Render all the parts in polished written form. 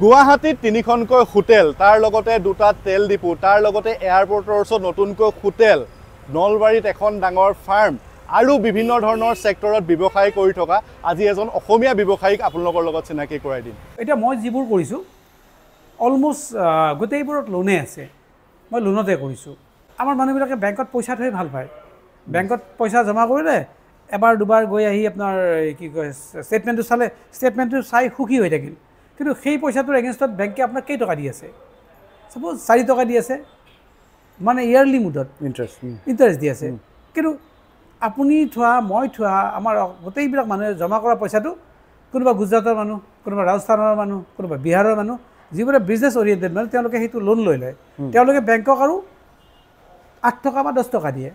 গুৱাহাটীত 3খনকৈ হোটেল, তাৰ লগতে 2টা তেল ডিপু, তাৰ লগতে এয়াৰপৰ্টৰ ওচৰত নতুনকৈ হোটেল, নলবাৰীত এখন ডাঙৰ ফাৰ্ম আৰু বিভিন্ন ধৰণৰ সেক্টৰত ব্যৱসায় কৰি থকা আজি এজন অসমীয়া ব্যৱসায়িক আপোনালোকৰ লগত চিনাকি কৰাই দিম। এতিয়া মই যিবোৰ কৰিছোঁ অলমোষ্ট গোটেইবোৰত লোনে আছে, মই লোনতে কৰিছোঁ। আমাৰ মানুহবিলাকে বেংকত পইচা থৈ ভাল পায়, বেংকত পইচা জমা কৰিলে এবাৰ দুবাৰ গৈ আহি আপোনাৰ কি কয় ষ্টেটমেণ্টটো চালে, ষ্টেটমেণ্টটো চাই সুখী হৈ থাকিল। কিন্তু সেই পইচাটোৰ এগেইনষ্টত বেংকে আপোনাক কেই টকা দি আছে? চাপ'জ 4 টকা দি আছে, মানে ইয়াৰলি মুডত ইণ্টাৰেষ্ট দি আছে। কিন্তু আপুনি থোৱা, মই থোৱা, আমাৰ গোটেইবিলাক মানুহে জমা কৰা পইচাটো কোনোবা গুজৰাটৰ মানুহ, কোনোবা ৰাজস্থানৰ মানুহ, কোনোবা বিহাৰৰ মানুহ, যিবোৰে বিজনেছ অৰিয়েণ্টেড মানুহ, তেওঁলোকে সেইটো লোন লৈ লয়। তেওঁলোকে বেংকক আৰু 8 টকা বা 10 টকা দিয়ে,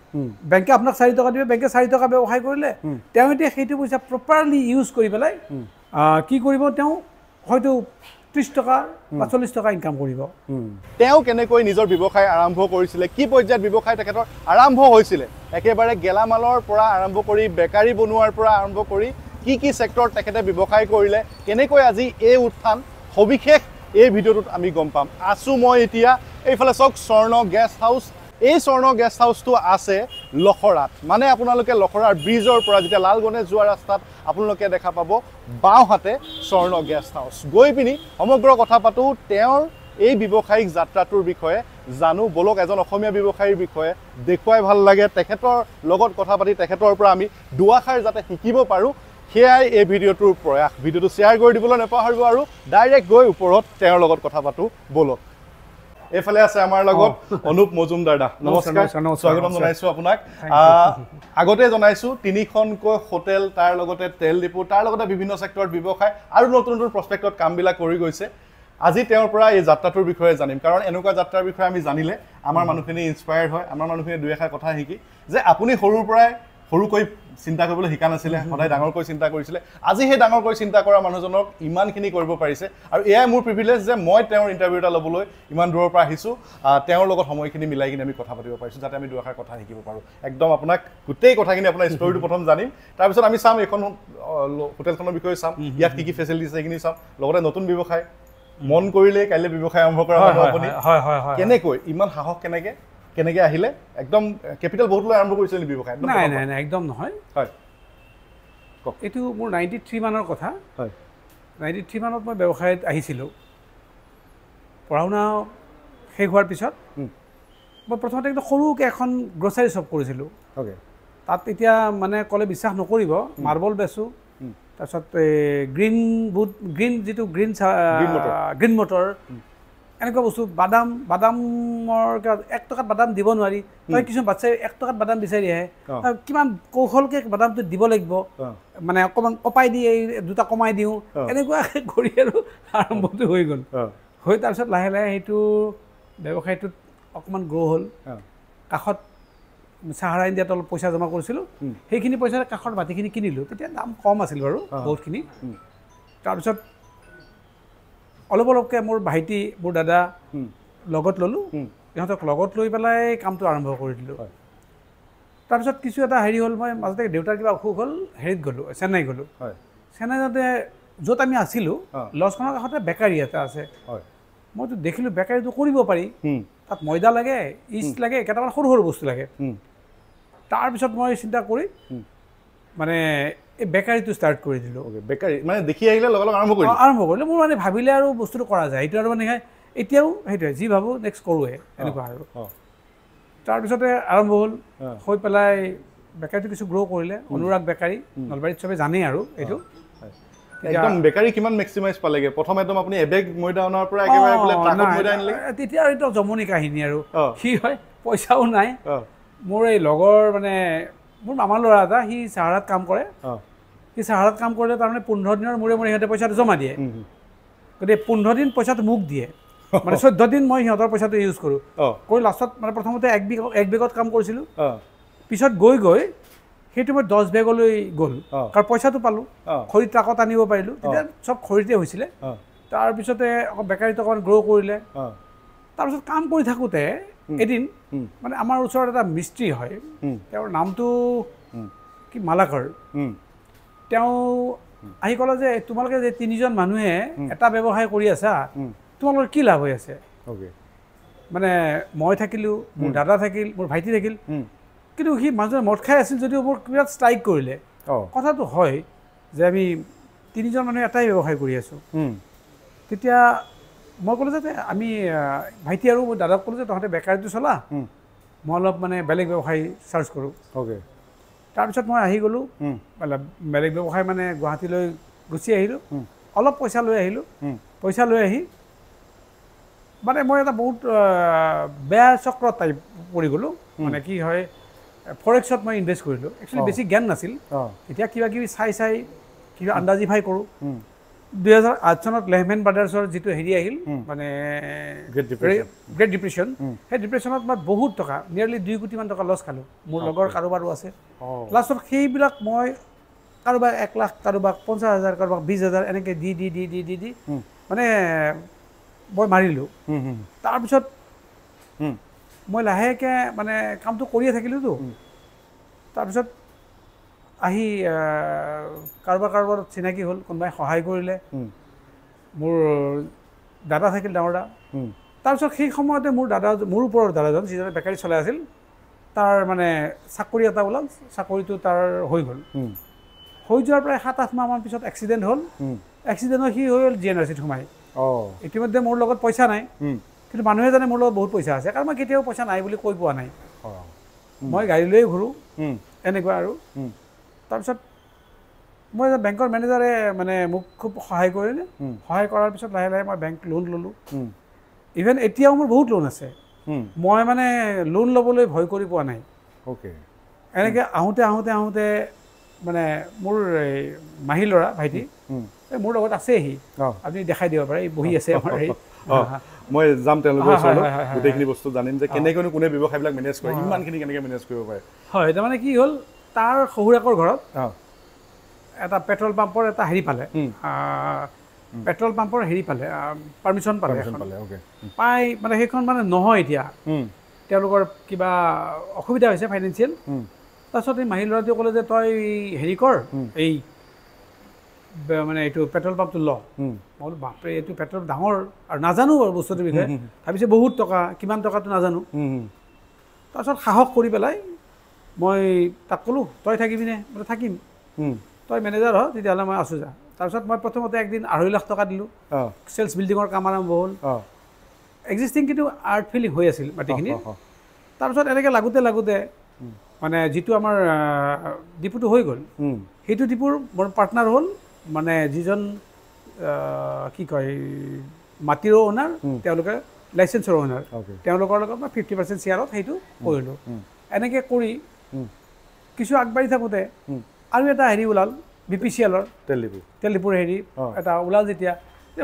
বেংকে আপোনাক 4 টকা দিব, বেংকে 4 টকা ব্যৱসায় কৰিলে তেওঁ এতিয়া সেইটো পইচা প্ৰপাৰলি ইউজ কৰি পেলাই কি কৰিব, তেওঁ হয়তো 30 টকা বা 40 টকা ইনকাম কৰিব। তেওঁ কেনেকৈ নিজৰ ব্যৱসায় আৰম্ভ কৰিছিলে, কি পৰ্যায়ত ব্যৱসায় তেখেতৰ আৰম্ভ হৈছিলে, একেবাৰে গেলামালৰ পৰা আৰম্ভ কৰি বেকাৰী বনোৱাৰ পৰা আৰম্ভ কৰি কি সেক্টৰত তেখেতে ব্যৱসায় কৰিলে, কেনেকৈ আজি এই উত্থান, সবিশেষ এই ভিডিঅ'টোত আমি গম পাম। আছোঁ মই এতিয়া এইফালে চাওক স্বৰ্ণ গেষ্ট হাউচ। এই স্বৰ্ণ গেষ্ট হাউচটো আছে লখৰাত, মানে আপোনালোকে লখৰাৰ ব্ৰিজৰ পৰা যেতিয়া লালগণেশ যোৱা ৰাস্তাত আপোনালোকে দেখা পাব বাওঁহাতে স্বৰ্ণ গেষ্ট হাউচ। গৈ পিনি সমগ্ৰ কথা পাতোঁ, তেওঁৰ এই ব্যৱসায়িক যাত্ৰাটোৰ বিষয়ে জানো। বলক এজন অসমীয়া ব্যৱসায়ীৰ বিষয়ে দেখুৱাই ভাল লাগে, তেখেতৰ লগত কথা পাতি তেখেতৰ পৰা আমি দুআষাৰ যাতে শিকিব পাৰোঁ, সেয়াই এই ভিডিঅ'টোৰ প্ৰয়াস। ভিডিঅ'টো শ্বেয়াৰ কৰি দিবলৈ নাপাহৰিব আৰু ডাইৰেক্ট গৈ ওপৰত তেওঁৰ লগত কথা পাতোঁ বলক। এইফালে আছে আমাৰ লগত অনুপ মজুমদাৰ দা, নমস্কাৰ, স্বাগতম জনাইছোঁ আপোনাক। আগতে জনাইছোঁ 3খনকৈ হোটেল, তাৰ লগতে তেল ডিপু, তাৰ লগতে বিভিন্ন সেক্টৰত ব্যৱসায় আৰু নতুন নতুন প্ৰস্পেক্টত কামবিলাক কৰি গৈছে। আজি তেওঁৰ পৰা এই যাত্ৰাটোৰ বিষয়ে জানিম, কাৰণ এনেকুৱা যাত্ৰাৰ বিষয়ে আমি জানিলে আমাৰ মানুহখিনি ইনস্পায়াৰ্ড হয়, আমাৰ মানুহখিনি দুই এষাৰ কথা শিকি যে আপুনি সৰুৰ পৰাই সৰুকৈ চিন্তা কৰিবলৈ শিকা নাছিলে, সদায় ডাঙৰকৈ চিন্তা কৰিছিলে। আজি সেই ডাঙৰকৈ চিন্তা কৰা মানুহজনক ইমানখিনি কৰিব পাৰিছে, আৰু এয়াই মোৰ প্ৰিভিলেজ যে মই তেওঁৰ ইণ্টাৰভিউ এটা ল'বলৈ ইমান দূৰৰ পৰা আহিছোঁ, তেওঁৰ লগত সময়খিনি মিলাই কিনে আমি কথা পাতিব পাৰিছোঁ, যাতে আমি দুআষাৰ কথা শিকিব পাৰোঁ। একদম আপোনাক গোটেই কথাখিনি, আপোনাৰ ষ্টৰিটো প্ৰথম জানিম, তাৰপিছত আমি চাম এইখন হোটেলখনৰ বিষয়ে চাম, ইয়াত কি কেচেলিটিজ সেইখিনি চাম, লগতে নতুন ব্যৱসায় মন কৰিলে কাইলৈ ব্যৱসায় আৰম্ভ কৰা মানুহ আপুনি। কেনেকৈ ইমান সাহস, কেনেকৈ আহিলে? একদম কেপিটেল বহুত লৈ আৰম্ভ কৰিছিল ব্যৱসায়? নাই নাই নাই, একদম নহয়। হয়, এইটো মোৰ 93 মানৰ কথা। হয়, 93 মানত মই ব্যৱসায়ত আহিছিলোঁ। পঢ়া শুনা শেষ হোৱাৰ পিছত মই প্ৰথমতে একদম সৰুকৈ এখন গ্ৰ'চাৰী শ্বপ কৰিছিলোঁ। তাত এতিয়া মানে ক'লে বিশ্বাস নকৰিব, মাৰ্বল বেচোঁ, তাৰপিছত গ্ৰীণ মটৰ, এনেকুৱা বস্তু, বাদামৰ 1 টকাত বাদাম দিব নোৱাৰি, তই কিছুমান বাচ্চাই 1 টকাত বাদাম বিচাৰি আহে, কিমান কৌশলকৈ বাদামটো দিব লাগিব, মানে অকণমান কপাই দি এই 2টা কমাই দিওঁ, এনেকুৱাকৈ কৰি আৰু আৰম্ভটো হৈ গ'ল। হৈ তাৰপিছত লাহে লাহে সেইটো ব্যৱসায়টোত অকণমান গ্ৰ' হ'ল। কাষত চাহাৰা ইণ্ডিয়াত অলপ পইচা জমা কৰিছিলোঁ, সেইখিনি পইচাৰে কাষৰ মাটিখিনি কিনিলোঁ। তেতিয়া দাম কম আছিল বাৰু বহুতখিনি। তাৰপিছত অলপ অলপকৈ মোৰ ভাইটি, মোৰ দাদা লগত ল'লোঁ, ইহঁতক লগত লৈ পেলাই কামটো আৰম্ভ কৰি দিলোঁ। তাৰপিছত কিছু এটা হেৰি হ'ল, মই মাজতে দেউতাৰ কিবা অসুখ হ'ল, হেৰিত গ'লোঁ, চেন্নাই গ'লোঁ। চেন্নাই যাওঁতে য'ত আমি আছিলোঁ লজখনৰ কাষতে বেকাৰী এটা আছে। মইতো দেখিলোঁ বেকাৰীটো কৰিব পাৰি, তাত ময়দা লাগে, ইষ্ট লাগে, কেইটামান সৰু সৰু বস্তু লাগে। তাৰপিছত মই চিন্তা কৰি মানে এই বেকাৰীটো ষ্টাৰ্ট কৰি দিলোঁ। বেকাৰী মানে দেখি আহিলে লগে লগে আৰম্ভ কৰিলোঁ। মোৰ মানে ভাবিলে আৰু বস্তুটো কৰা যায়, এইটো আৰু মানে এতিয়াও সেইটোৱে যি ভাবোঁ নেক্সট কৰোঁহে, এনেকুৱা আৰু। তাৰপিছতে আৰম্ভ হ'ল, হৈ পেলাই বেকাৰীটো কিছু গ্ৰ' কৰিলে। অনুৰাগ বেকাৰী, নলবাৰীত চবে জানেই আৰু এইটো। একদম বেকাৰী কিমান মেক্সিমাইজ পালেগে? প্ৰথম একদম আপুনি এবেগ ময়দা অনাৰ পৰা একেবাৰে বোলে ট্ৰাকত ময়দা আনিলে? তেতিয়া এইটো জমনি কাহিনী আৰু কি হয়, পইচাও নাই। মোৰ এই লগৰ মানে মোৰ মামাৰ ল'ৰা এটা, সি চাহাৰাত কাম কৰে। সি চাহাৰাত কাম কৰিলে তাৰমানে 15 দিনৰ মূৰে মূৰে সিহঁতে পইচাটো জমা দিয়ে। গতিকে 15 দিন পইচাটো মোক দিয়ে, মানে 14 দিন মই সিহঁতৰ পইচাটো ইউজ কৰোঁ। কৰি লাষ্টত মানে প্ৰথমতে 1 বেগত কাম কৰিছিলোঁ, পিছত গৈ গৈ সেইটো মই 10 বেগলৈ গ'ল, কাৰণ পইচাটো পালোঁ, খৰি ট্ৰাকত আনিব পাৰিলোঁ। তেতিয়া চব খৰিতে হৈছিলে। তাৰপিছতে আকৌ বেকাৰীটো অকণমান গ্ৰ' কৰিলে। তাৰপিছত কাম কৰি থাকোঁতে এদিন মানে আমাৰ ওচৰত এটা মিস্ত্ৰী হয়, তেওঁৰ নামটো কি মালাকৰ, তেওঁ আহি ক'লে যে তোমালোকে যে 3জন মানুহে এটা ব্যৱসায় কৰি আছা তোমালোকৰ কি লাভ হৈ আছে মানে মই থাকিলোঁ মোৰ দাদা থাকিল মোৰ ভাইটি থাকিল কিন্তু সি মাজতে মদ খাই আছিল যদিও মোৰ বিৰাট ষ্ট্ৰাইক কৰিলে কথাটো হয় যে আমি 3জন মানুহে এটাই ব্যৱসায় কৰি আছোঁ তেতিয়া মই ক'লোঁ যে আমি ভাইটি আৰু মোৰ দাদাক ক'লোঁ যে তহঁতে বেকাৰীটো চলা মই অলপ মানে বেলেগ ব্যৱসায় চাৰ্চ কৰোঁ তাৰপিছত মই আহি গ'লোঁ বেলেগ ব্যৱসায় মানে গুৱাহাটীলৈ গুচি আহিলোঁ অলপ পইচা লৈ আহিলোঁ পইচা লৈ আহি মানে মই এটা বহুত বেয়া চক্ৰত টাইপ পৰি গ'লোঁ মানে কি হয় ফৰেক্সত মই ইনভেষ্ট কৰিলোঁ একচুৱেলি বেছি জ্ঞান নাছিল এতিয়া কিবা কিবি চাই কিবা আন্দাজিফাই কৰোঁ 2008 চনত লেহমেন ব্ৰাদাৰ্ছৰ যিটো হেৰি আহিল মানে গ্ৰেট ডিপ্ৰেশ্যন সেই ডিপ্ৰেশ্যনত মই বহুত টকা নিয়াৰলি 2 কোটিমান টকা লছ খালোঁ মোৰ লগৰ কাৰোবাৰো আছে লাষ্টত সেইবিলাক মই কাৰোবাক 1 লাখ কাৰোবাক 50,000 কাৰোবাক 20,000 এনেকৈ দি মানে মই মাৰিলোঁ তাৰপিছত মই লাহেকৈ মানে কামটো কৰিয়ে থাকিলোঁতো তাৰপিছত আহি কাৰোবাৰ চিনাকি হ'ল কোনোবাই সহায় কৰিলে মোৰ দাদা থাকিল ডাঙৰ দা তাৰপিছত সেই সময়তে মোৰ ওপৰৰ দাদাজন যিজনে বেকাৰী চলাই আছিল তাৰ মানে চাকৰি এটা ওলাল চাকৰিটো তাৰ হৈ গ'ল হৈ যোৱাৰ প্ৰায় 7-8 মাহমান পিছত এক্সিডেণ্ট হ'ল এক্সিডেণ্ট হৈ সি হৈ গ'ল GNRCত সোমাই ইতিমধ্যে মোৰ লগত পইচা নাই কিন্তু মানুহে জানে মোৰ লগত বহুত পইচা আছে কাৰণ মই কেতিয়াও পইচা নাই বুলি কৈ পোৱা নাই মই গাড়ী লৈয়ে ঘূৰোঁ এনেকুৱা আৰু তাৰপিছত মই বেংকৰ মেনেজাৰে মানে মোক খুব সহায় কৰিলে সহায় কৰাৰ পিছত লাহে লাহে মই বেংক লোন ল'লোঁ ইভেন এতিয়াও মোৰ বহুত লোন আছে মই মানে লোন ল'বলৈ ভয় কৰি পোৱা নাই এনেকৈ আহোঁতে মানে মোৰ মাহী ল'ৰা ভাইটি মোৰ লগত আছে সি আপুনি দেখাই দিব পাৰে বহি আছে আমাৰ মই যাম তেওঁলোকৰ ওচৰলৈ গোটেইখিনি বস্তু জানিম যে কেনেকৈনো কোনে ব্যৱসায়বিলাক মেনেজ কৰে ইমানখিনি কেনেকৈ মেনেজ কৰিব পাৰে হয় তাৰমানে কি হ'ল তাৰ শহুৰেকৰ ঘৰত এটা পেট্ৰল পাম্পৰ এটা হেৰি পালে পেট্ৰল পাম্পৰ হেৰি পালে পাৰ্মিশ্যন পালে পাই মানে সেইখন মানে নহয় এতিয়া তেওঁলোকৰ কিবা অসুবিধা হৈছে ফাইনেন্সিয়েল তাৰপিছত এই মাহী ল'ৰাটোৱে ক'লে যে তই হেৰি কৰ এই মানে এইটো পেট্ৰল পাম্পটো ল মই বোলো বাপৰে এইটো পেট্ৰল ডাঙৰ আৰু নাজানো বাৰু বস্তুটোৰ বিষয়ে ভাবিছে বহুত টকা কিমান টকাটো নাজানো তাৰপিছত সাহস কৰি পেলাই মই তাক ক'লোঁ তই থাকিবিনে বোলে থাকিম তই মেনেজাৰ হ তেতিয়াহ'লে মই আছোঁ যা তাৰপিছত মই প্ৰথমতে একদিন 2.5 লাখ টকা দিলোঁ চেলছ বিল্ডিঙৰ কাম আৰম্ভ হ'ল এক্সিষ্টিং কিন্তু আৰ্ট ফিলিং হৈ আছিল মাটিখিনি তাৰপিছত এনেকৈ লাগোতে মানে যিটো আমাৰ ডিপুটো হৈ গ'ল সেইটো ডিপুৰ মোৰ পাৰ্টনাৰ হ'ল মানে যিজন কি কয় মাটিৰো অ'নাৰ তেওঁলোকে লাইচেন্সৰ অ'নাৰ তেওঁলোকৰ লগত মই 50% শ্বেয়াৰত সেইটো কৰিলোঁ এনেকৈ কৰি কিছু আগবাঢ়ি থাকোঁতে আৰু এটা হেৰি ওলাল BPCLৰ তেল ডিপুৰ হেৰি এটা ওলাল যেতিয়া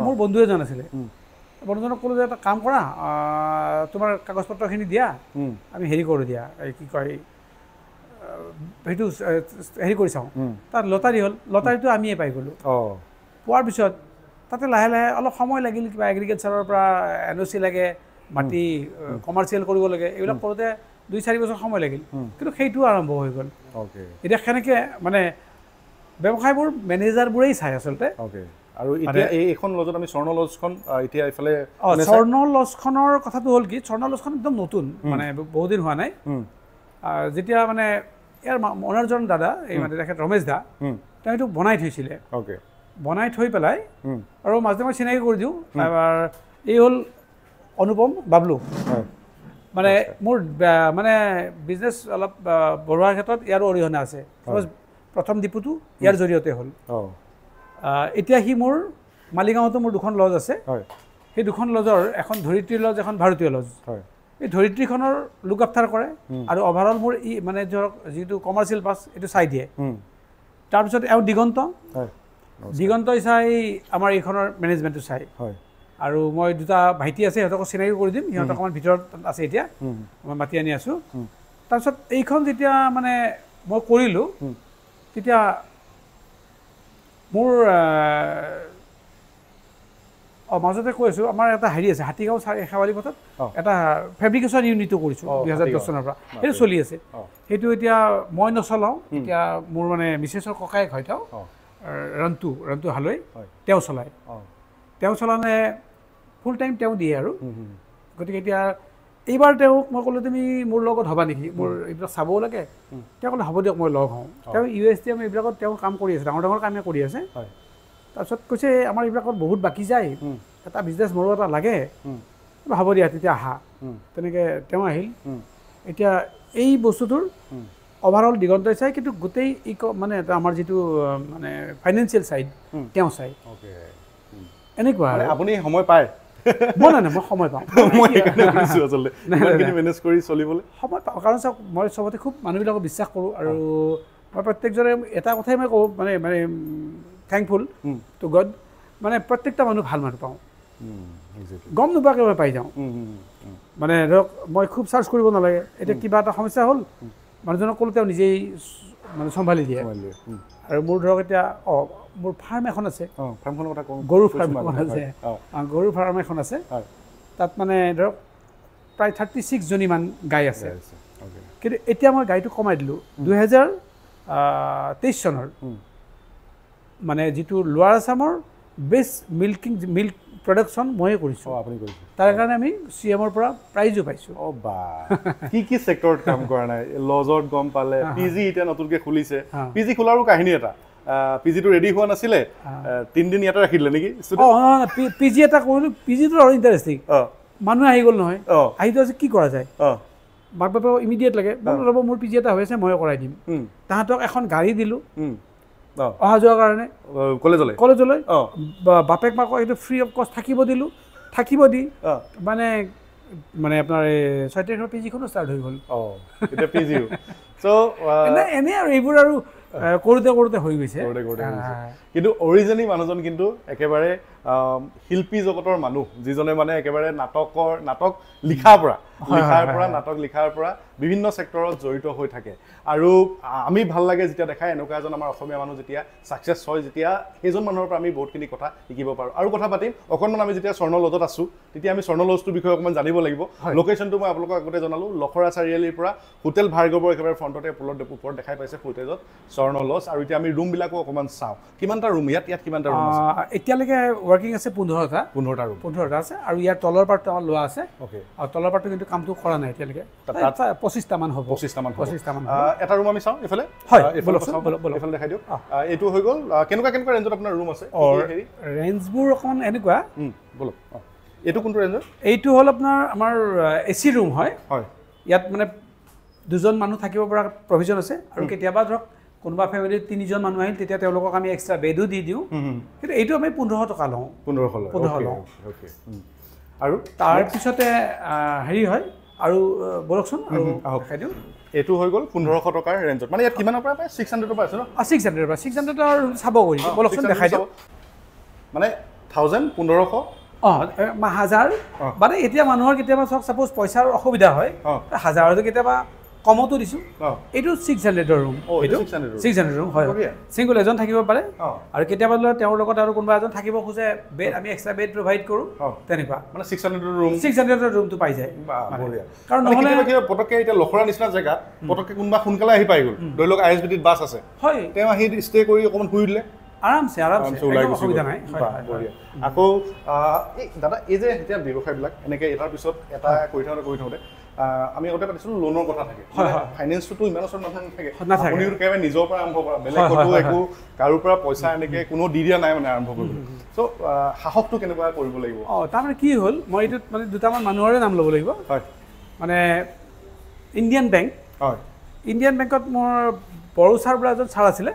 মোৰ বন্ধু এজন আছিলে বন্ধুজনক ক'লোঁ যে এটা কাম কৰা তোমাৰ কাগজ পত্ৰখিনি দিয়া আমি হেৰি কৰোঁ দিয়া এই কি কয় সেইটো হেৰি কৰি চাওঁ তাত লটাৰী হ'ল লটাৰীটো আমিয়ে পাই গ'লোঁ পোৱাৰ পিছত তাতে লাহে লাহে অলপ সময় লাগিল কিবা এগ্ৰিকালচাৰৰ পৰা NOC লাগে মাটি কমাৰ্চিয়েল কৰিব লাগে এইবিলাক কৰোঁতে 2-4 বছৰ সময় লাগিল কিন্তু সেইটো আৰম্ভ হৈ গ'ল এতিয়া সেনেকৈ মানে ব্যৱসায়বোৰ মেনেজাৰবোৰেই চাই আচলতে আৰু এতিয়া এইখন লজত আমি স্বৰ্ণ লজখন এতিয়া এইফালে স্বৰ্ণ লজখনৰ কথাটো হ'ল কি স্বৰ্ণ লজখন একদম নতুন মানে বহুত দিন হোৱা নাই যেতিয়া মানে ইয়াৰ অনাৰজন দাদা এই মানে তেখেত ৰমেশ দা তেওঁ এইটো বনাই থৈছিলে বনাই থৈ পেলাই আৰু মাজে মই চিনাকি কৰি দিওঁ এবাৰ এই হ'ল অনুপম বাবলু মানে মোৰ মানে বিজনেছ অলপ বঢ়োৱাৰ ক্ষেত্ৰত ইয়াৰো অৰিহণা আছে প্ৰথম ডিপুটো ইয়াৰ জৰিয়তে হ'ল এতিয়া সি মোৰ মালিগাঁৱতো মোৰ 2খন লজ আছে সেই 2খন লজৰ এখন ধৰিত্ৰী লজ এখন ভাৰতীয় লজ এই ধৰিত্ৰীখনৰ লুক আফটাৰ কৰে আৰু অভাৰঅল মোৰ মানে ধৰক যিটো কমাৰ্চিয়েল পাছ এইটো চাই দিয়ে তাৰপিছত এওঁ দিগন্তই চাই আমাৰ এইখনৰ মেনেজমেণ্টটো চাই আৰু মই 2টা ভাইটি আছে সিহঁতকো চিনাকি কৰি দিম সিহঁতক অকণমান ভিতৰত আছে এতিয়া মই মাতি আনি আছোঁ তাৰপিছত এইখন যেতিয়া মানে মই কৰিলোঁ তেতিয়া মোৰ মাজতে কৈ আছোঁ আমাৰ এটা হেৰি আছে হাতীগাঁও শেৱালি পথত এটা ফেব্ৰিকেশ্যন ইউনিটো কৰিছোঁ 2010 চনৰ পৰা সেইটো চলি আছে সেইটো এতিয়া মই নচলাওঁ এতিয়া মোৰ মানে মিছেছৰ ককায়েক হয় তেওঁ ৰান্তু হালৈ তেওঁ চলায় তেওঁ চলালে ফুল টাইম তেওঁ দিয়ে আৰু গতিকে এতিয়া এইবাৰ তেওঁক মই ক'লোঁ তুমি মোৰ লগত হ'বা নেকি মোৰ এইবিলাক চাবও লাগে তেওঁ ক'লে হ'ব দিয়ক মই লগ হওঁ তেওঁ USDM এইবিলাকত তেওঁ কাম কৰি আছে ডাঙৰ ডাঙৰ কামে কৰি আছে তাৰপিছত কৈছে আমাৰ এইবিলাকত বহুত বাকী যায় এটা বিজনেছ মোৰো এটা লাগে হ'ব দিয়া তেতিয়া আহা তেনেকৈ তেওঁ আহিল এতিয়া এই বস্তুটোৰ অভাৰঅল দিগন্তই চাই কিন্তু গোটেই মানে আমাৰ যিটো মানে ফাইনেন্সিয়েল ছাইড তেওঁ চাই এনেকুৱা আপুনি সময় পায় মই নাই মই সময় পাওঁ মেনেজ কৰি চলিবলৈ সময় পাওঁ কাৰণ চাওক মই চবতে খুব মানুহবিলাকক বিশ্বাস কৰোঁ আৰু মই প্ৰত্যেকজনে এটা কথাই মই কওঁ মানে মানে থেংকফুল টু গড মানে প্ৰত্যেকটা মানুহ ভাল মানুহ পাওঁ গম নোপোৱাকৈ মই পাই যাওঁ মানে ধৰক মই খুব চাৰ্চ কৰিব নালাগে এতিয়া কিবা এটা সমস্যা হ'ল মানুহজনক ক'লো তেওঁ নিজেই মানে চম্ভালি দিয়ে আৰু মোৰ ধৰক এতিয়া মোৰ ফাৰ্ম এখন আছে ফাৰ্মখনৰ কথা কওঁ গৰুৰ ফাৰ্ম এখন আছে গৰুৰ ফাৰ্ম এখন আছে তাত মানে ধৰক প্ৰায় 36 জনীমান গাই আছে কিন্তু এতিয়া মই গাইটো কমাই দিলোঁ 2023 চনৰ মানে যিটো লোৱাৰ আছামৰ বেষ্ট মিল্ক প্ৰডাকশ্যন ময়ে কৰিছোঁ তাৰ কাৰণে আমি CMৰ পৰা প্ৰাইজো পাইছোঁ কি ছেক্টৰত কাম কৰা নাই লজত গম পালে PG এতিয়া নতুনকৈ খুলিছে PG খোলাৰো কাহিনী এটা PGটো ৰেডি হোৱা নাছিলে 3 দিন ইয়াতে ৰাখি দিলে নেকি PG এটা কৰিলোঁ PGটো আৰু ইণ্টাৰেষ্টিং মানুহ আহি গ'ল নহয় আহিটো আজি কি কৰা যায় মাক বাপেক ইমিডিয়েট লাগে ৰ'ব মোৰ PG এটা হৈ আছে ময়ে কৰাই দিম তাহাঁতক এখন গাড়ী দিলোঁ অহা যোৱাৰ কাৰণে কলেজলৈ বাপেক মাকক এইটো ফ্ৰী অফ কষ্ট থাকিব দি মানে মানে আপোনাৰ 6 তাৰিখৰ PGখনো ষ্টাৰ্ট হৈ গ'ল এনে আৰু এইবোৰ আৰু কৰোঁতে হৈ গৈছে কিন্তু অৰিজিনেলি মানুহজন কিন্তু একেবাৰে শিল্পী জগতৰ মানুহ যিজনে মানে একেবাৰে নাটক লিখাৰ পৰা বিভিন্ন ছেক্টৰত জড়িত হৈ থাকে আৰু আমি ভাল লাগে যেতিয়া দেখায় এনেকুৱা এজন আমাৰ অসমীয়া মানুহ যেতিয়া ছাকচেছ হয় যেতিয়া সেইজন মানুহৰ পৰা আমি বহুতখিনি কথা শিকিব পাৰোঁ আৰু কথা পাতিম অকণমান আমি যেতিয়া স্বৰ্ণ লজত আছোঁ তেতিয়া আমি স্বৰ্ণ লজটোৰ বিষয়ে অকণমান জানিব লাগিব লোকেশ্যনটো মই আপোনালোকক আগতে জনালোঁ লখৰা চাৰিআলিৰ পৰা হোটেল ভাৰ্গৱৰ একেবাৰে ফ্ৰণ্টতে ওপৰত দেখাই পাইছে ফুটেজত স্বৰ্ণ লজ আৰু এতিয়া আমি ৰুমবিলাকো অকণমান চাওঁ কিমানটা ৰুম ইয়াত কিমানটা ৰুম আছে এতিয়ালৈকে ৱৰ্কিং আছে 15টা আছে আৰু ইয়াৰ তলৰ পাৰ্টটো লোৱা আছে আৰু তলৰ পাৰ্টটো কিন্তু কামটো কৰা নাই এতিয়ালৈকে 25টা মান হ'ব এটা ৰুম আমি চাওঁ এইফালে এইফালে দেখাই দিয়ক এইটো হৈ গ'ল কেনেকুৱা ৰেঞ্জত আপোনাৰ ৰুম আছে ৰেঞ্জবোৰ অকণমান এনেকুৱা বলক এইটো কোনটো ৰেঞ্জৰ এইটো হ'ল আপোনাৰ আমাৰ AC ৰুম হয় ইয়াত মানে 2জন মানুহ থাকিব পৰা প্ৰভিজন আছে আৰু কেতিয়াবা ধৰক কোনোবা ফেমিলিত 3জন মানুহ আহিল তেতিয়া তেওঁলোকক আমি এক্সট্ৰা বেডো দি দিওঁ কিন্তু এইটো আমি 1500 টকা লওঁ 1500 লওঁ আৰু তাৰপিছতে হেৰি হয় আৰু বলকচোন আৰু দেখাই দিওঁ এইটো হৈ গ'ল 1500 টকাৰ ৰেঞ্জত মানে ইয়াত কিমানৰ পৰা পায় 600 পৰা আছে ন 600 পৰা 600 আৰু চাব কৰি বলকচোন দেখাই দিওঁ মানে 1000 1500 1000 মানে এতিয়া মানুহৰ কেতিয়াবা চাওক ছাপোজ পইচাৰ অসুবিধা হয় 1000 কেতিয়াবা কমতো দিছোঁ এইটো 600ৰ ৰুম এইটো 600 ৰুম হয় চিংগল এজন থাকিব পাৰে আৰু কেতিয়াবা তেওঁৰ লগত আৰু কোনোবা এজন থাকিব খোজে বেড আমি এক্সট্ৰা বেড প্ৰভাইড কৰোঁ তেনেকুৱা মানে 600ৰ ৰুমটো পাই যায় কাৰণ নহ'লে পটককৈ এতিয়া লখৰা নিচিনা জেগাত পটককৈ কোনোবা সোনকালে আহি পাই গ'ল ধৰি লওক ISBTত বাছ আছে হয় তেওঁ আহি ষ্টে কৰি অকণমান শুই দিলে আৰামছে অসুবিধা নাই আকৌ দাদা এই যে এতিয়া ব্যৱসায়বিলাক এনেকৈ এটাৰ পিছত এটা কৰি থাকোঁতে আমি আগতে পাতিছিলোঁ লোনৰ কথা থাকে ফাইনেন্সটোতো ইমান ওচৰত মানুহ নাথাকে আপুনি একেবাৰে নিজৰ পৰা আৰম্ভ কৰা বেলেগতো একো কাৰোৰ পৰা পইচা এনেকৈ কোনো দি দিয়া নাই মানে আৰম্ভ কৰিবলৈ চ' সাহসটো কেনেকুৱা কৰিব লাগিব তাৰমানে কি হ'ল মই এইটোত মানে দুটামান মানুহৰে নাম ল'ব লাগিব হয় মানে ইণ্ডিয়ান বেংকত মোৰ বড়ো ছাৰ বোলা এজন ছাৰ আছিলে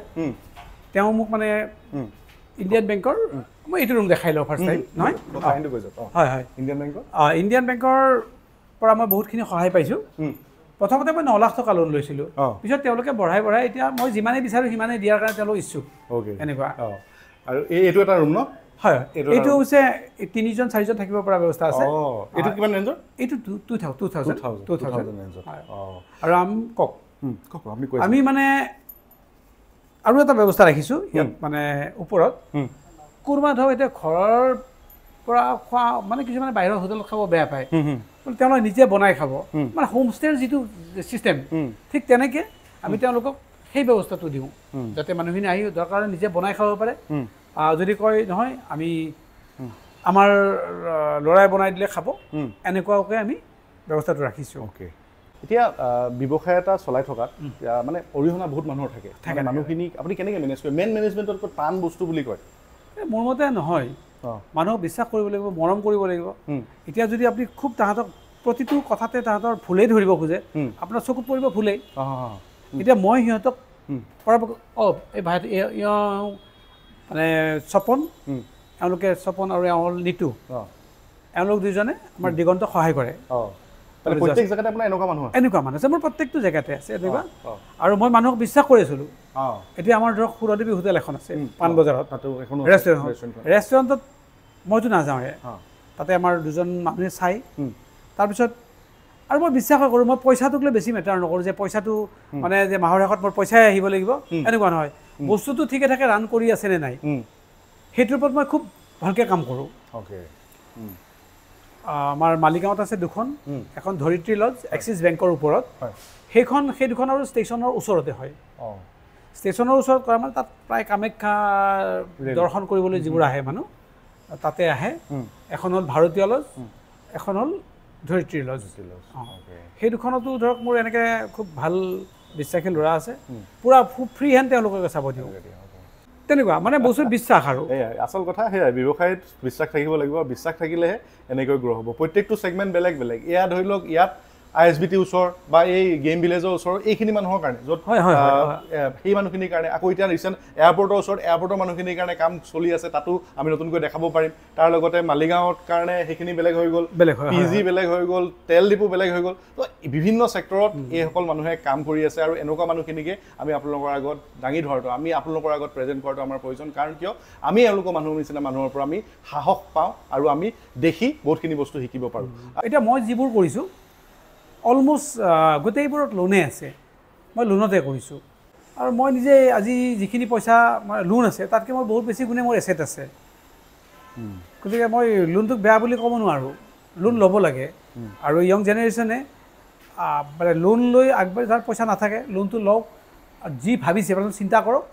তেওঁ মোক মানে ইণ্ডিয়ান বেংকৰ মই এইটো ৰুম দেখাই লওঁ ফাৰ্ষ্ট টাইম নহয় হয় ইণ্ডিয়ান বেংকৰ পৰা মই বহুতখিনি সহায় পাইছোঁ প্ৰথমতে মই 9 লাখ টকা লোন লৈছিলোঁ পিছত তেওঁলোকে বঢ়াই এতিয়া মই যিমানেই বিচাৰোঁ সিমানেই দিয়াৰ কাৰণে তেওঁলোক ইচ্ছুক এনেকুৱা আৰু এইটো এটা ৰুম ন হয় এইটো হৈছে 3জন 4জন থাকিব পৰা ব্যৱস্থা আছে এইটো কিমান ৰেঞ্জৰ এইটো 2000 আৰু আমি মানে আৰু এটা ব্যৱস্থা ৰাখিছোঁ ইয়াত মানে ওপৰত কোনোবা ধৰক এতিয়া ঘৰৰ পৰা খোৱা মানে কিছুমানে বাহিৰৰ হোটেলত খাব বেয়া পায় তেওঁলোকে নিজে বনাই খাব মানে হোমষ্টেৰ যিটো ছিষ্টেম ঠিক তেনেকৈ আমি তেওঁলোকক সেই ব্যৱস্থাটো দিওঁ যাতে মানুহখিনি আহি দৰকাৰ নিজে বনাই খাব পাৰে যদি কয় নহয় আমি আমাৰ ল'ৰাই বনাই দিলে খাব এনেকুৱাকৈ আমি ব্যৱস্থাটো ৰাখিছোঁ অ'কে এতিয়া ব্যৱসায় এটা চলাই থকাত মানে অৰিহণা বহুত মানুহৰ থাকে মানুহখিনি আপুনি কেনেকৈ মেনেজ কৰে মেইন মেনেজমেণ্টত টান বস্তু বুলি কয় মোৰ মতে নহয় মানুহক বিশ্বাস কৰিব লাগিব মৰম কৰিব লাগিব এতিয়া যদি আপুনি খুব তাহাঁতক প্ৰতিটো কথাতে তাহাঁতৰ ভুলেই ধৰিব খোজে আপোনাৰ চকুত পৰিব ভুলেই এতিয়া মই সিহঁতক এই ভাই মানে স্বপন এওঁলোকে স্বপন আৰু এওঁৰ নিতু এওঁলোক দুইজনে আমাৰ দিগন্তক সহায় কৰে প্ৰত্যেক জেগাতে আপোনাৰ এনেকুৱা মানুহ আছে মোৰ প্ৰত্যেকটো জেগাতে আছে এনেকুৱা আৰু মই মানুহক বিশ্বাস কৰি আছিলোঁ এতিয়া আমাৰ ধৰক সুৰদেৱী হোটেল এখন আছে পাণবজাৰত ৰেষ্টুৰেণ্টত মইতো নাযাওঁহে তাতে আমাৰ দুজন মানুহে চাই তাৰপিছত আৰু মই বিশ্বাস কৰোঁ মই পইচাটোক লৈ বেছি মেটাৰ নকৰোঁ যে পইচাটো মানে যে মাহৰ শেষত মোৰ পইচাই আহিব লাগিব এনেকুৱা নহয় বস্তুটো ঠিকে থাকে ৰান কৰি আছেনে নাই সেইটোৰ ওপৰত মই খুব ভালকৈ কাম কৰোঁ আমাৰ মালিগাঁৱত আছে দুখন এখন ধৰিত্ৰী লজ এক্সিছ বেংকৰ ওপৰত সেই দুখন আৰু ষ্টেচনৰ ওচৰতে হয় ষ্টেচনৰ ওচৰত কৰা মানে তাত প্ৰায় কামাখ্যা দৰ্শন কৰিবলৈ যিবোৰ আহে মানুহ তাতে আহে এখন হ'ল ভাৰতীয় লজ এখন হ'ল ধৰিত্ৰী লজ সেই দুখনতো ধৰক মোৰ এনেকৈ খুব ভাল বিশ্বাসী ল'ৰা আছে পূৰা ফ্ৰী হেণ্ড তেওঁলোকে চাব দিওঁ তেনেকুৱা মানে বস্তু বিশ্বাস আৰু আচল কথা সেয়াই ব্যৱসায়ত বিশ্বাস থাকিব লাগিব বিশ্বাস থাকিলেহে এনেকৈ গ্ৰ' হ'ব প্ৰত্যেকটো ছেগমেণ্ট বেলেগ বেলেগ এয়া ধৰি লওক ইয়াত ISBT ওচৰ বা এই গেম ভিলেজৰ ওচৰ এইখিনি মানুহৰ কাৰণে য'ত সেই মানুহখিনিৰ কাৰণে আকৌ এতিয়া ৰিচেণ্ট এয়াৰপৰ্টৰ ওচৰত এয়াৰপৰ্টৰ মানুহখিনিৰ কাৰণে কাম চলি আছে তাতো আমি নতুনকৈ দেখাব পাৰিম তাৰ লগতে মালিগাঁৱৰ কাৰণে সেইখিনি বেলেগ হৈ গ'ল PG বেলেগ হৈ গ'ল তেল ডিপু বেলেগ হৈ গ'ল তো বিভিন্ন ছেক্টৰত এইসকল মানুহে কাম কৰি আছে আৰু এনেকুৱা মানুহখিনিকে আমি আপোনালোকৰ আগত দাঙি ধৰাটো আমি আপোনালোকৰ আগত প্ৰেজেণ্ট কৰাটো আমাৰ প্ৰয়োজন কাৰণ কিয় আমি এওঁলোকৰ মানুহৰ নিচিনা মানুহৰ পৰা আমি সাহস পাওঁ আৰু আমি দেখি বহুতখিনি বস্তু শিকিব পাৰোঁ এতিয়া মই যিবোৰ কৰিছোঁ অলমষ্ট গোটেইবোৰত লোনে আছে মই লোনতে কৰিছোঁ আৰু মই নিজে আজি যিখিনি পইচা লোন আছে তাতকৈ মই বহুত বেছি গুণে মোৰ এছেট আছে গতিকে মই লোনটোক বেয়া বুলি ক'ব নোৱাৰোঁ লোন ল'ব লাগে আৰু য়ং জেনেৰেশ্যনে মানে লোন লৈ আগবাঢ়ি যাৰ পইচা নাথাকে লোনটো লওক আৰু যি ভাবিছে মানে চিন্তা কৰক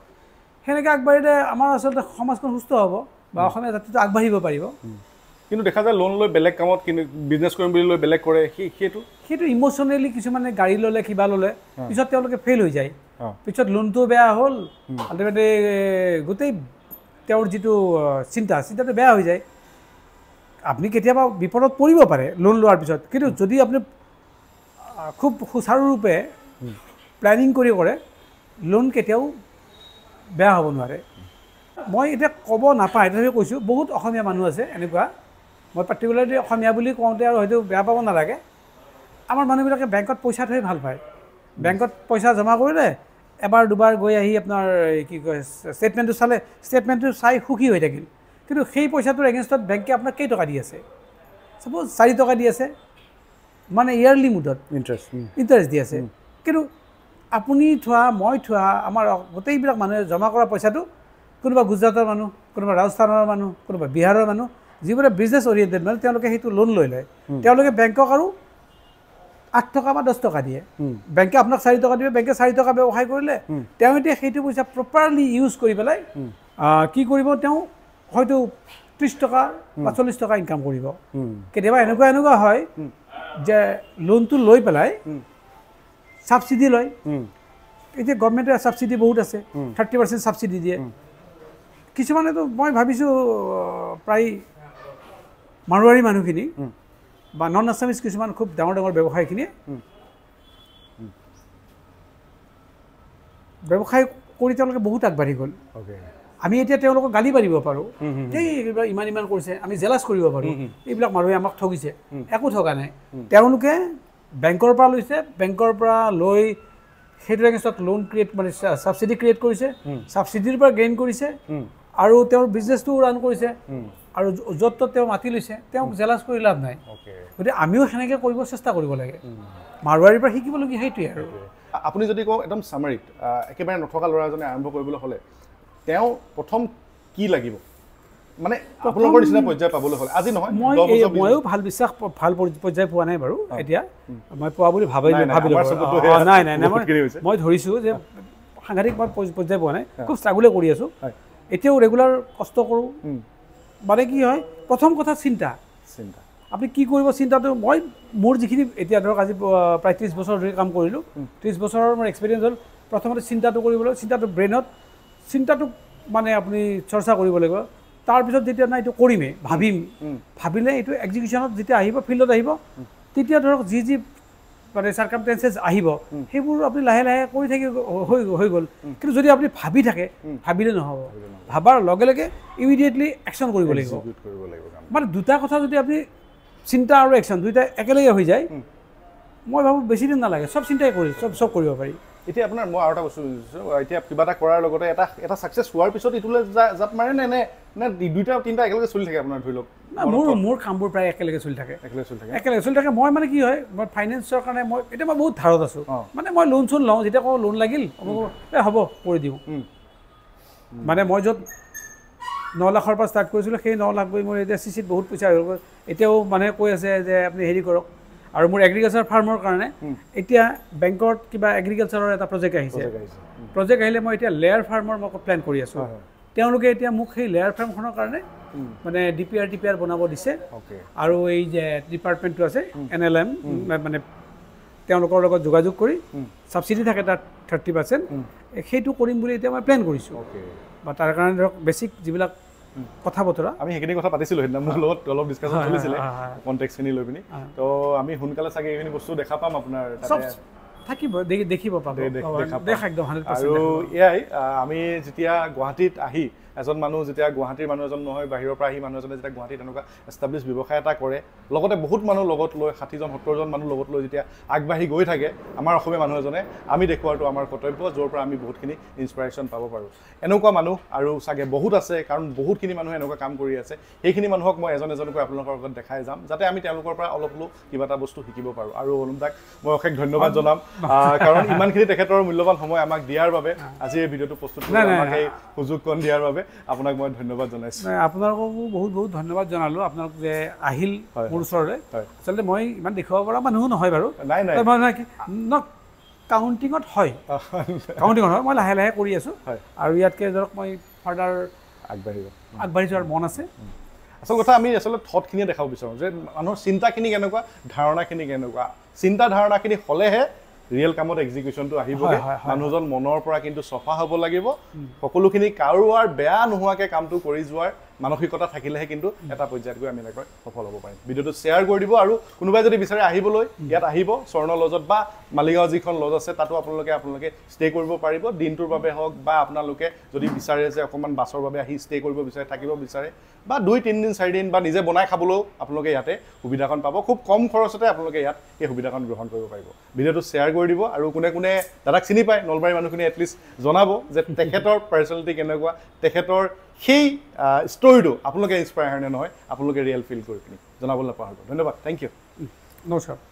সেনেকৈ আগবাঢ়িলে আমাৰ আচলতে সমাজখন সুস্থ হ'ব বা অসমীয়া জাতিটো আগবাঢ়িব পাৰিব কিন্তু দেখা যায় লোন লৈ বেলেগ কামত কিন্তু বিজনেছ কৰিম বুলি লৈ বেলেগ কৰে সেইটো ইম'চনেলি কিছুমানে গাড়ী ল'লে কিবা ল'লে পিছত তেওঁলোকে ফেইল হৈ যায় পিছত লোনটো বেয়া হ'ল আল্টিমেটলি গোটেই তেওঁৰ যিটো চিন্তাটো বেয়া হৈ যায় আপুনি কেতিয়াবা বিপদত পৰিব পাৰে লোন লোৱাৰ পিছত কিন্তু যদি আপুনি খুব সুচাৰুৰূপে প্লেনিং কৰি কৰে লোন কেতিয়াও বেয়া হ'ব নোৱাৰে মই এতিয়া ক'ব নাপাওঁ এইটোৱে কৈছোঁ বহুত অসমীয়া মানুহ আছে এনেকুৱা মই পাৰ্টিকুলাৰলি অসমীয়া বুলি কওঁতে আৰু হয়তো বেয়া পাব নালাগে আমাৰ মানুহবিলাকে বেংকত পইচা থৈ ভাল পায় বেংকত পইচা জমা কৰিলে এবাৰ দুবাৰ গৈ আহি আপোনাৰ কি কয় ষ্টেটমেণ্টটো চাই সুখী হৈ থাকিল কিন্তু সেই পইচাটোৰ এগেইনষ্টত বেংকে আপোনাক কেইটকা দি আছে চাপ'জ 4 টকা দি আছে মানে ইয়াৰলি মুডত ইণ্টাৰেষ্ট দি আছে কিন্তু আপুনি থোৱা মই থোৱা আমাৰ গোটেইবিলাক মানুহে জমা কৰা পইচাটো কোনোবা গুজৰাটৰ মানুহ কোনোবা ৰাজস্থানৰ মানুহ কোনোবা বিহাৰৰ মানুহ যিবোৰে বিজনেছ অৰিয়েণ্টেড মানে তেওঁলোকে সেইটো লোন লৈ লয় তেওঁলোকে বেংকক আৰু 8 টকা বা 10 টকা দিয়ে বেংকে আপোনাক 4 টকা দিব বেংকে 4 টকা ব্যৱসায় কৰিলে তেওঁ এতিয়া সেইটো পইচা প্ৰপাৰলি ইউজ কৰি পেলাই কি কৰিব তেওঁ হয়তো 30 টকা বা 40 টকা ইনকাম কৰিব কেতিয়াবা এনেকুৱা হয় যে লোনটো লৈ পেলাই ছাবচিডি লয় এতিয়া গভৰ্ণমেণ্টে ছাবচিডি বহুত আছে 30% ছাবচিডি দিয়ে কিছুমানেতো মই ভাবিছোঁ প্ৰায় মাৰোৱাৰী মানুহখিনি বা নন আছামিজ কিছুমান খুব ডাঙৰ ব্যৱসায়ীখিনিয়ে ব্যৱসায় কৰি তেওঁলোকে বহুত আগবাঢ়ি গ'ল আমি এতিয়া তেওঁলোকক গালি পাৰিব পাৰোঁ এই ইমান কৰিছে আমি জেলাছ কৰিব পাৰোঁ এইবিলাক মানুহে আমাক ঠগিছে একো ঠগা নাই তেওঁলোকে বেংকৰ পৰা লৈছে বেংকৰ পৰা লৈ সেইটো এগেইনষ্টত লোন ক্ৰিয়েট মানে ছাবচিডি ক্ৰিয়েট কৰিছে ছাবচিডিৰ পৰা গেইন কৰিছে আৰু তেওঁৰ বিজনেছটো ৰান কৰিছে আৰু য'ত তেওঁ মাতি লৈছে তেওঁক জেলাছ কৰি লাভ নাই গতিকে আমিও সেনেকৈ কৰিব চেষ্টা কৰিব লাগে মাৰোৱাৰীৰ পৰা শিকিবলগীয়া সেইটোৱে আৰু আপুনি যদি কওঁ একদম চামাৰিত একেবাৰে নথকা ল'ৰা এজনে আৰম্ভ কৰিবলৈ হ'লে তেওঁ প্ৰথম কি লাগিব মানে আপোনালোকৰ নিচিনা পৰ্যায় পাবলৈ হ'লে আজি নহয় ময়ো ভাল পৰ্যায় পোৱা নাই বাৰু এতিয়া মই পোৱা বুলি ভাবিলোঁ নাই মই ধৰিছোঁ যে সাংঘাতিক মই পৰ্যায় পোৱা নাই খুব ষ্ট্ৰাগলে কৰি আছোঁ এতিয়াও ৰেগুলাৰ কষ্ট কৰোঁ মানে কি হয় প্ৰথম কথা চিন্তা আপুনি কি কৰিব চিন্তাটো মই মোৰ যিখিনি এতিয়া ধৰক আজি প্ৰায় 30 বছৰ ধৰি কাম কৰিলোঁ 30 বছৰৰ মোৰ এক্সপিৰিয়েঞ্চ হ'ল প্ৰথমতে চিন্তাটো কৰিবলৈ চিন্তাটো ব্ৰেইনত চিন্তাটো মানে আপুনি চৰ্চা কৰিব লাগিব তাৰপিছত যেতিয়া নাই এইটো কৰিমেই ভাবিলে এইটো এক্সিকিউশ্যনত যেতিয়া আহিব ফিল্ডত আহিব তেতিয়া ধৰক যি মানে চাৰ্কামষ্টেঞ্চেছ আহিব সেইবোৰ আপুনি লাহে লাহে কৰি থাকি হৈ গ'ল কিন্তু যদি আপুনি ভাবি থাকে ভাবিলে নহ'ব ভাবাৰ লগে লগে ইমিডিয়েটলি একশ্যন কৰিব লাগিব মানে দুটা কথা যদি আপুনি চিন্তা আৰু একশ্যন দুইটা একেলগে হৈ যায় মই ভাবোঁ বেছি দিন নালাগে চব চিন্তাই কৰি চব কৰিব পাৰি এতিয়া আপোনাৰ মই আৰু এটা বস্তু বুজিছোঁ এতিয়া কিবা এটা কৰাৰ লগতে এটা ছাকচেছ হোৱাৰ পিছত ইটোলৈ জাপ মাৰে নে দুইটা তিনিটা একেলগে চলি থাকে আপোনাৰ ধৰি লওক মোৰ কামবোৰ প্ৰায় একেলগে চলি থাকে মই মানে কি হয় মই ফাইনেন্সৰ কাৰণে মই এতিয়া মই বহুত ধাৰত আছোঁ মানে মই লোন চোন লওঁ যেতিয়া কওঁ লোন লাগিল হ'ব কৰি দিওঁ মানে মই য'ত 9 লাখৰ পৰা ষ্টাৰ্ট কৰিছিলোঁ সেই 9 লাখ গৈ মোৰ এতিয়া চিচিত বহুত পইচা হৈ গ'ল এতিয়াও মানুহে কৈ আছে যে আপুনি হেৰি কৰক আৰু মোৰ এগ্ৰিকালচাৰ ফাৰ্মৰ কাৰণে এতিয়া বেংকত কিবা এগ্ৰিকালচাৰৰ এটা প্ৰজেক্ট আহিলে মই এতিয়া লেয়াৰ ফাৰ্মৰ মই প্লেন কৰি আছোঁ তেওঁলোকে এতিয়া মোক সেই লেয়াৰ ফাৰ্মখনৰ কাৰণে মানে ডিপিআৰ বনাব দিছে আৰু এই যে ডিপাৰ্টমেণ্টটো আছে NLM মানে তেওঁলোকৰ লগত যোগাযোগ কৰি ছাবচিডি থাকে তাত 30% সেইটো কৰিম বুলি এতিয়া মই প্লেন কৰিছোঁ বা তাৰ কাৰণে ধৰক বেছিক যিবিলাক কথা বতৰা আমি সেইখিনি কথা পাতিছিলোঁ সেইদিনা মোৰ লগত অলপ ডিছকাশ্যন চলিছিলে কণ্টেক্সখিনি লৈ পিনি তো আমি সোনকালে চাগে এইখিনি বস্তু দেখা পাম আপোনাৰ থাকিব দেখিব পাব একদম 100% আৰু এয়াই আমি যেতিয়া গুৱাহাটীত আহি এজন মানুহ যেতিয়া গুৱাহাটীৰ মানুহ এজন নহয় বাহিৰৰ পৰা আহি মানুহ এজনে যেতিয়া গুৱাহাটীত তেনেকুৱা এষ্টাব্লিছ ব্যৱসায় এটা কৰে লগতে বহুত মানুহ লগত লৈ 60জন 70জন মানুহ লগত লৈ যেতিয়া আগবাঢ়ি গৈ থাকে আমাৰ অসমীয়া মানুহ এজনে আমি দেখুৱাটো আমাৰ কৰ্তব্য য'ৰ পৰা আমি বহুতখিনি ইনস্পিৰেশ্যন পাব পাৰোঁ এনেকুৱা মানুহ আৰু চাগে বহুত আছে কাৰণ বহুতখিনি মানুহে এনেকুৱা কাম কৰি আছে সেইখিনি মানুহক মই এজনকৈ আপোনালোকৰ লগত দেখাই যাম যাতে আমি তেওঁলোকৰ পৰা অলপ হ'লেও কিবা এটা বস্তু শিকিব পাৰোঁ আৰু অনুপ দাক মই অশেষ ধন্যবাদ জনাম কাৰণ ইমানখিনি তেখেতৰ মূল্যৱান সময় আমাক দিয়াৰ বাবে আজি এই ভিডিঅ'টো প্ৰস্তুত কৰি আমাক এই সুযোগকণ দিয়াৰ বাবে আপোনাক মই ধন্যবাদ জনাইছোঁ আপোনালোককো বহুত ধন্যবাদ জনালোঁ আপোনালোক যে আহিল মোৰ ওচৰলৈ আচলতে মই ইমান দেখুৱাব পৰা মানুহো নহয় বাৰু কাউণ্টিঙত হয় মই লাহে লাহে কৰি আছোঁ আৰু ইয়াতকৈ ধৰক মই ফাৰ্ডাৰ আগবাঢ়ি যোৱাৰ মন আছে আচল কথা আমি আচলতে থটখিনিয়ে দেখাব বিচাৰোঁ যে মানুহৰ চিন্তাখিনি কেনেকুৱা ধাৰণাখিনি কেনেকুৱা চিন্তা ধাৰণাখিনি হ'লেহে ৰিয়েল কামত এক্সিকিউশ্যনটো আহিবগৈ মানুহজন মনৰ পৰা কিন্তু চফা হ'ব লাগিব সকলোখিনি কাৰোৱাৰ বেয়া নোহোৱাকৈ কামটো কৰি যোৱাৰ মানসিকতা থাকিলেহে কিন্তু এটা পৰ্যায়ত গৈ আমি এনেকৈ সফল হ'ব পাৰিম ভিডিঅ'টো শ্বেয়াৰ কৰি দিব আৰু কোনোবাই যদি বিচাৰে আহিবলৈ ইয়াত আহিব স্বৰ্ণ লজত বা মালিগাঁও যিখন লজ আছে তাতো আপোনালোকে ষ্টে কৰিব পাৰিব দিনটোৰ বাবে হওক বা আপোনালোকে যদি বিচাৰে যে অকণমান বাছৰ বাবে আহি ষ্টে কৰিব বিচাৰে থাকিব বিচাৰে বা 2-3 দিন 4 দিন বা নিজে বনাই খাবলৈও আপোনালোকে ইয়াতে সুবিধাকণ পাব খুব কম খৰচতে আপোনালোকে ইয়াত এই সুবিধাকণ গ্ৰহণ কৰিব পাৰিব ভিডিঅ'টো শ্বেয়াৰ কৰি দিব আৰু কোনে দাদাক চিনি পায় নলবাৰীৰ মানুহখিনি এটলিষ্ট জনাব যে তেখেতৰ পাৰ্চনেলিটি কেনেকুৱা তেখেতৰ সেই ষ্টৰিটো আপোনালোকে ইনস্পায়াৰ নে নহয় আপোনালোকে ৰিয়েল ফিল কৰি পিনি জনাবলৈ নাপাহৰিব ধন্যবাদ থেংক ইউ নমস্কাৰ